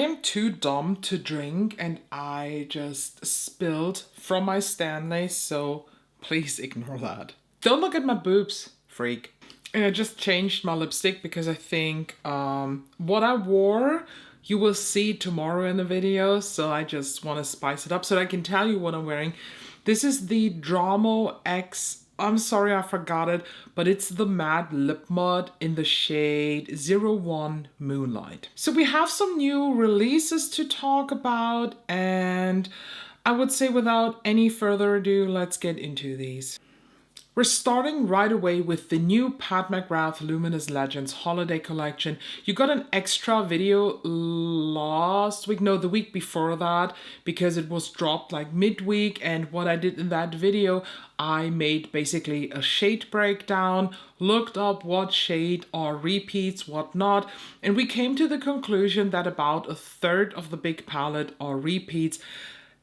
I am too dumb to drink and I just spilled from my Stanley, so please ignore that. Don't look at my boobs, freak. And I just changed my lipstick because I think what I wore you will see tomorrow in the video, so I just want to spice it up so that I can tell you what I'm wearing. This is the Dramo X, I'm sorry I forgot it, but it's the matte lip mud in the shade 01 Moonlight. So we have some new releases to talk about, and I would say without any further ado, let's get into these. We're starting right away with the new Pat McGrath Luminous Legends holiday collection. You got an extra video last week, no, the week before that, because it was dropped like midweek, and what I did in that video, I made basically a shade breakdown, looked up what shade are repeats, what not, and we came to the conclusion that about a third of the big palette are repeats.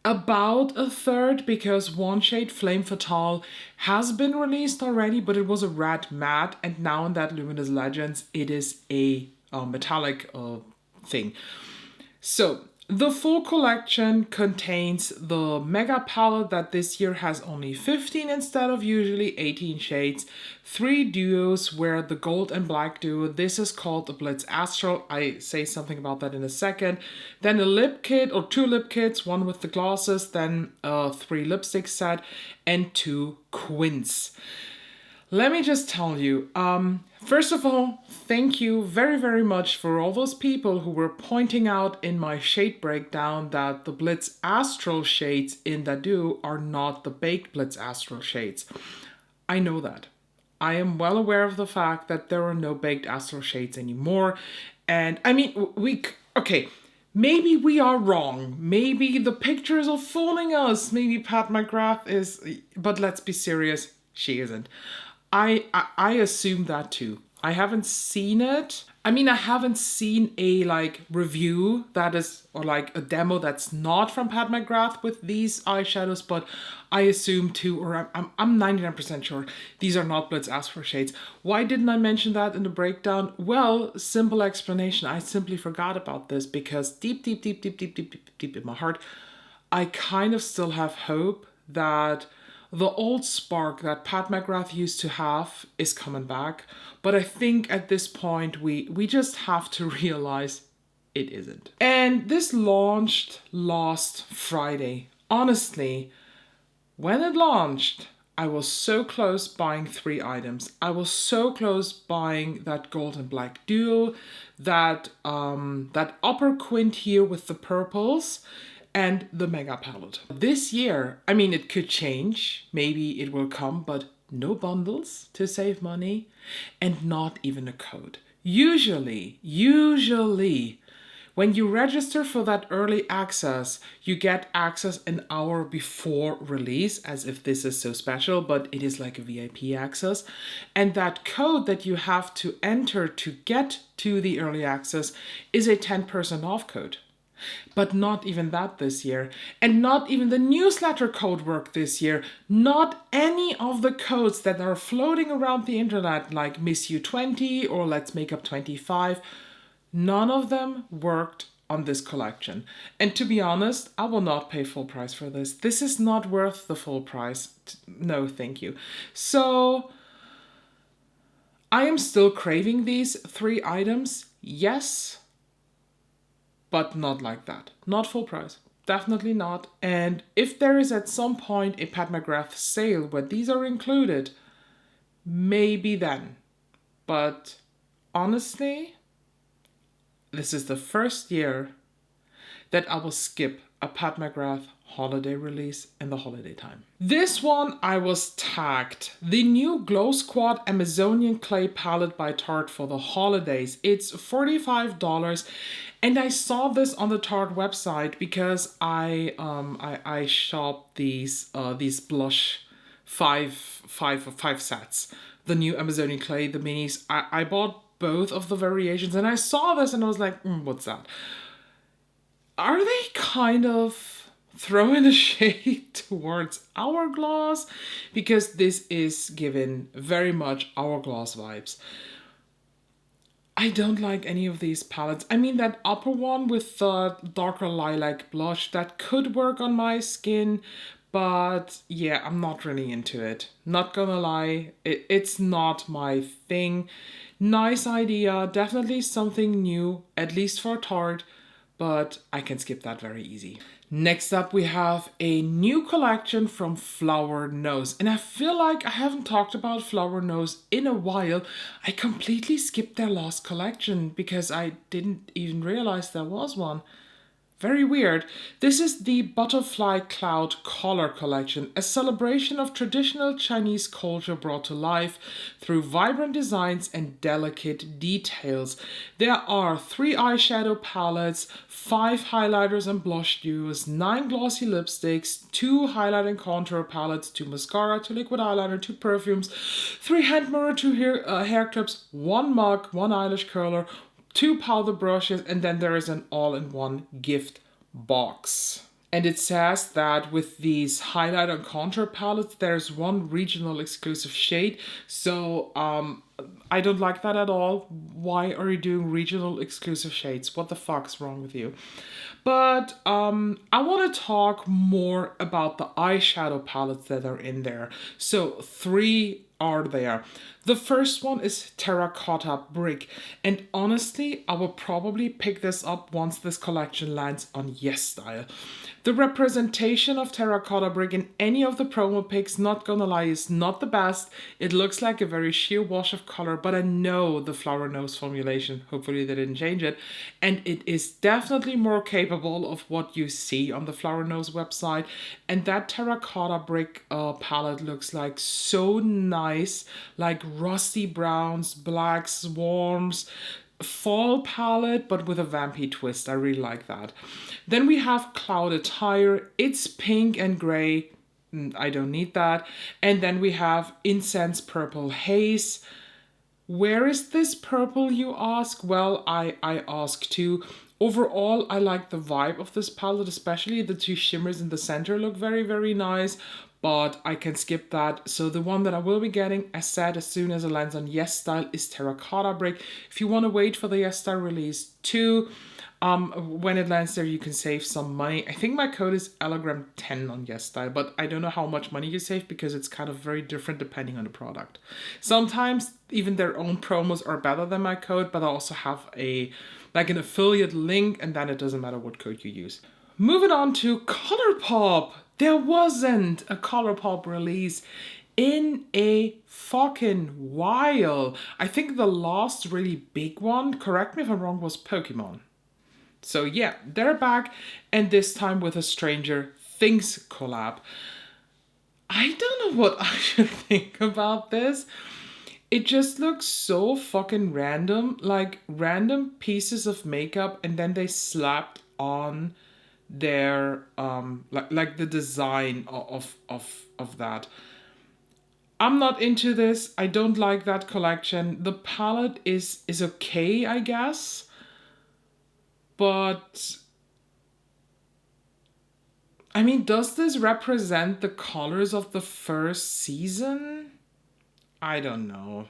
About a third because one shade, Flame Fatale, has been released already, but it was a red matte, and now in that Luminous Legends, it is a metallic thing. So the full collection contains the mega palette that this year has only 15 instead of usually 18 shades, 3 duos where the gold and black duo, this is called the Blitz Astral, I say something about that in a second, then a lip kit or 2 lip kits, one with the glosses, then a 3 lipstick set and 2 quints. Let me just tell you, first of all, thank you very, very much for all those people who were pointing out in my shade breakdown that the Blitz Astral shades in that duo are not the baked Blitz Astral shades. I know that. I am well aware of the fact that there are no baked Astral shades anymore. And I mean, okay, maybe we are wrong. Maybe the pictures are fooling us. Maybe Pat McGrath is, but let's be serious, she isn't. I assume that too. I haven't seen it. I mean, I haven't seen a like review that is, or like a demo that's not from Pat McGrath with these eyeshadows, but I assume too, or I'm 99% sure these are not Blitz Astral shades. Why didn't I mention that in the breakdown? Well, simple explanation. I simply forgot about this because deep in my heart, I kind of still have hope that the old spark that Pat McGrath used to have is coming back. But I think at this point, we just have to realize it isn't. And this launched last Friday. Honestly, when it launched, I was so close buying 3 items. I was so close buying that gold and black duo, that upper quint here with the purples, and the mega palette. This year, I mean, it could change, maybe it will come, but no bundles to save money and not even a code. Usually, when you register for that early access, you get access an hour before release, as if this is so special, but it is like a VIP access. And that code that you have to enter to get to the early access is a 10% off code. But not even that this year. And not even the newsletter code worked this year. Not any of the codes that are floating around the internet like Miss You 20 or Let's Make Up 25. None of them worked on this collection. And to be honest, I will not pay full price for this. This is not worth the full price. No, thank you. So I am still craving these 3 items. Yes. But not like that. Not full price. Definitely not. And if there is at some point a Pat McGrath sale where these are included, maybe then. But honestly, this is the first year that I will skip a Pat McGrath holiday release in the holiday time. This one I was tagged. The new Glow Squad Amazonian Clay palette by Tarte for the holidays. It's $45. And I saw this on the Tarte website because I shopped these blush five sets. The new Amazonian Clay, the minis. I bought both of the variations and I saw this and I was like, what's that? Are they kind of throwing a shade towards Hourglass? Because this is given very much Hourglass vibes. I don't like any of these palettes. I mean, that upper one with the darker lilac blush, that could work on my skin, but yeah, I'm not really into it. Not gonna lie, it's not my thing. Nice idea, definitely something new, at least for Tarte, but I can skip that very easy. Next up, we have a new collection from Flower Nose. And I feel like I haven't talked about Flower Nose in a while. I completely skipped their last collection because I didn't even realize there was one. Very weird. This is the Butterfly Cloud Color Collection, a celebration of traditional Chinese culture brought to life through vibrant designs and delicate details. There are 3 eyeshadow palettes, 5 highlighters and blush duos, 9 glossy lipsticks, 2 highlight and contour palettes, 2 mascara, 2 liquid eyeliner, 2 perfumes, 3 hand mirror, 2 hair clips, 1 mug, 1 eyelash curler, 2 powder brushes, and then there is an all-in-one gift box. And it says that with these highlight and contour palettes, there's 1 regional exclusive shade. So I don't like that at all. Why are you doing regional exclusive shades? What the fuck's wrong with you? But I want to talk more about the eyeshadow palettes that are in there. So 3 are there. The first one is Terracotta Brick, and honestly, I will probably pick this up once this collection lands on YesStyle. The representation of Terracotta Brick in any of the promo pics, not gonna lie, is not the best. It looks like a very sheer wash of color, but I know the Flower Nose formulation, hopefully they didn't change it, and it is definitely more capable of what you see on the Flower Nose website. And that Terracotta Brick palette looks like so nice, like rusty browns, blacks, warms, fall palette, but with a vampy twist. I really like that. Then we have Cloud Attire. It's pink and gray. I don't need that. And then we have Incense Purple Haze. Where is this purple, you ask? Well, I ask too. Overall, I like the vibe of this palette, especially the 2 shimmers in the center look very, very nice, but I can skip that. So the one that I will be getting, as said, as soon as it lands on YesStyle, is Terracotta Brick. If you want to wait for the YesStyle release too, when it lands there, you can save some money. I think my code is Elogram10 on YesStyle, but I don't know how much money you save because it's kind of very different depending on the product. Sometimes even their own promos are better than my code, but I also have an affiliate link, and then it doesn't matter what code you use. Moving on to Colourpop. There wasn't a Colourpop release in a fucking while. I think the last really big one, correct me if I'm wrong, was Pokemon. So yeah, they're back, and this time with a Stranger Things collab. I don't know what I should think about this. It just looks so fucking random, like random pieces of makeup, and then they slapped on their like the design of that. I'm not into this. I don't like that collection. The palette is okay, I guess. But I mean, does this represent the colors of the first season? I don't know.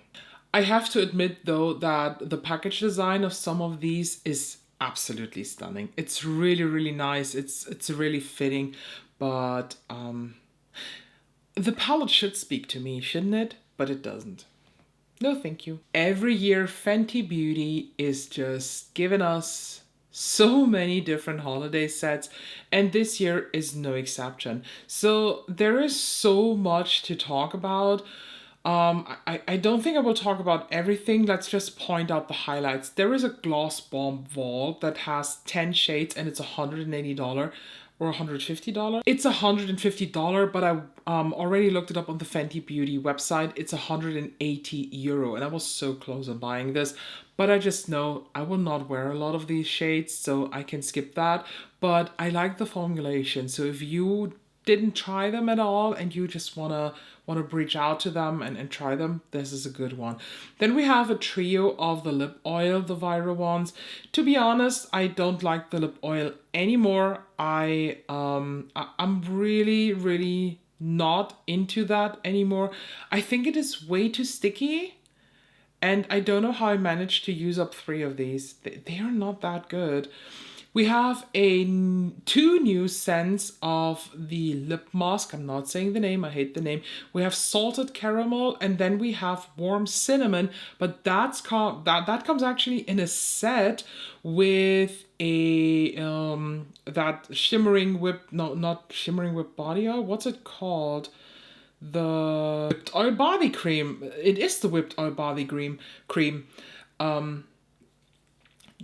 I have to admit though that the package design of some of these is absolutely stunning. It's really, really nice. It's really fitting, but the palette should speak to me, shouldn't it? But it doesn't. No, thank you. Every year, Fenty Beauty is just giving us so many different holiday sets, and this year is no exception. So there is so much to talk about. I don't think I will talk about everything. Let's just point out the highlights. There is a Gloss Bomb Vault that has 10 shades and it's $180 or $150. It's $150, but I already looked it up on the Fenty Beauty website. It's €180, and I was so close on buying this. But I just know I will not wear a lot of these shades, so I can skip that. But I like the formulation, so if you didn't try them at all and you just wanna reach out to them and try them, this is a good one. Then we have a trio of the lip oil, the viral ones. To be honest, I don't like the lip oil anymore. I'm really not into that anymore. I think it is way too sticky, And I don't know how I managed to use up 3 of these. They are not that good. We have two new scents of the lip mask. I'm not saying the name, I hate the name. We have salted caramel, and then we have warm cinnamon, but that comes actually in a set with a that shimmering whip, no, not shimmering whip body oil. What's it called? The whipped oil body cream. It is the whipped oil body cream.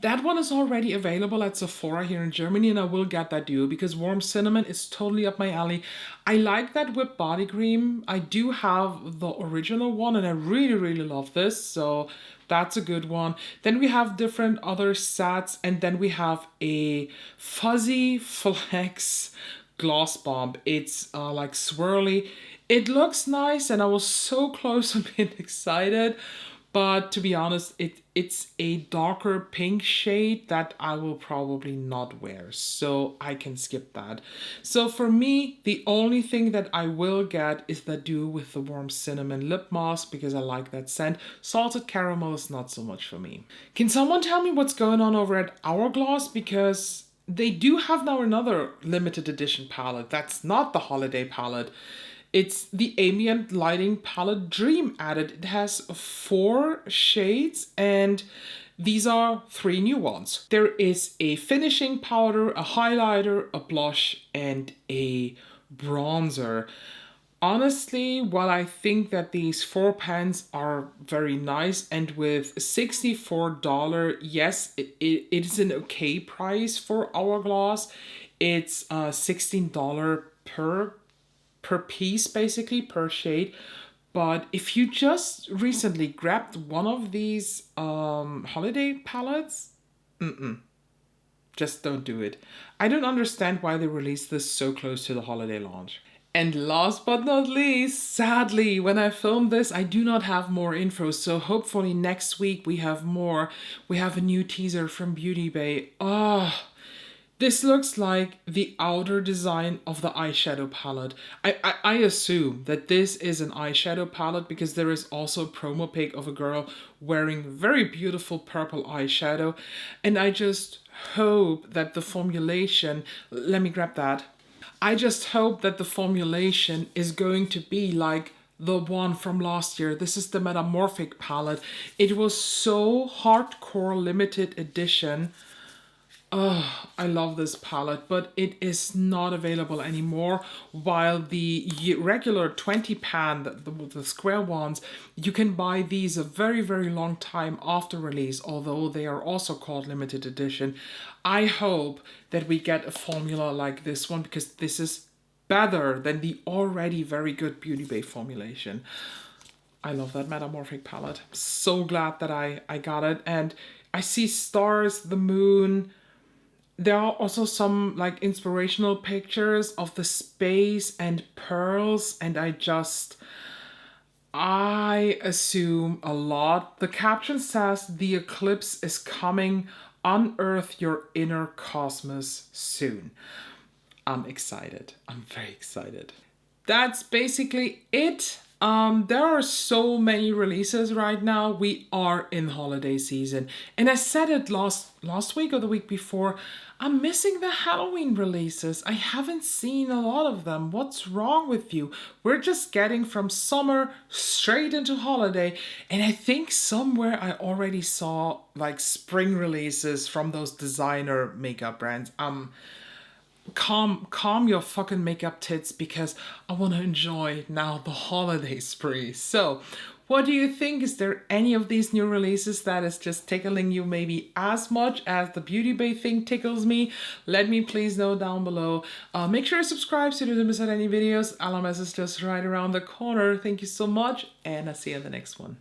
That one is already available at Sephora here in Germany, and I will get that due because warm cinnamon is totally up my alley. I like that whipped body cream. I do have the original one, and I really, really love this, so that's a good one. Then we have different other sets, and then we have a fuzzy flex gloss bomb. It's like swirly. It looks nice, and I was so close to being excited. But to be honest, it's a darker pink shade that I will probably not wear, so I can skip that. So for me, the only thing that I will get is the Dew with the warm cinnamon lip mask because I like that scent. Salted caramel is not so much for me. Can someone tell me what's going on over at Hourglass? Because they do have now another limited edition palette. That's not the holiday palette. It's the Ambient Lighting Palette Dream added. It has 4 shades, and these are 3 new ones. There is a finishing powder, a highlighter, a blush, and a bronzer. Honestly, while I think that these 4 pens are very nice, and with $64, yes, it is an okay price for Hourglass. It's $16 per piece, basically, per shade. But if you just recently grabbed one of these holiday palettes, just don't do it. I don't understand why they released this so close to the holiday launch. And last but not least, sadly, when I film this, I do not have more info, so hopefully next week we have more. We have a new teaser from Beauty Bay. This looks like the outer design of the eyeshadow palette. I assume that this is an eyeshadow palette because there is also a promo pic of a girl wearing very beautiful purple eyeshadow. And I just hope that the formulation, let me grab that. I just hope that the formulation is going to be like the one from last year. This is the Metamorphic palette. It was so hardcore limited edition. Oh, I love this palette, but it is not available anymore. While the regular 20 pan, the square ones, you can buy these a very, very long time after release, although they are also called limited edition. I hope that we get a formula like this one because this is better than the already very good Beauty Bay formulation. I love that Metamorphic palette. So glad that I got it. And I see stars, the moon. There are also some like inspirational pictures of the space and pearls, and I assume a lot. The caption says the eclipse is coming, unearth your inner cosmos soon. I'm excited. I'm very excited. That's basically it. There are so many releases right now. We are in holiday season. And I said it last week or the week before, I'm missing the Halloween releases. I haven't seen a lot of them. What's wrong with you? We're just getting from summer straight into holiday. And I think somewhere I already saw like spring releases from those designer makeup brands. Calm your fucking makeup tits because I want to enjoy now the holiday spree. So what do you think? Is there any of these new releases that is just tickling you maybe as much as the Beauty Bay thing tickles me? Let me please know down below. Make sure to subscribe so you don't miss out any videos. LMS is just right around the corner. Thank you so much, and I'll see you in the next one.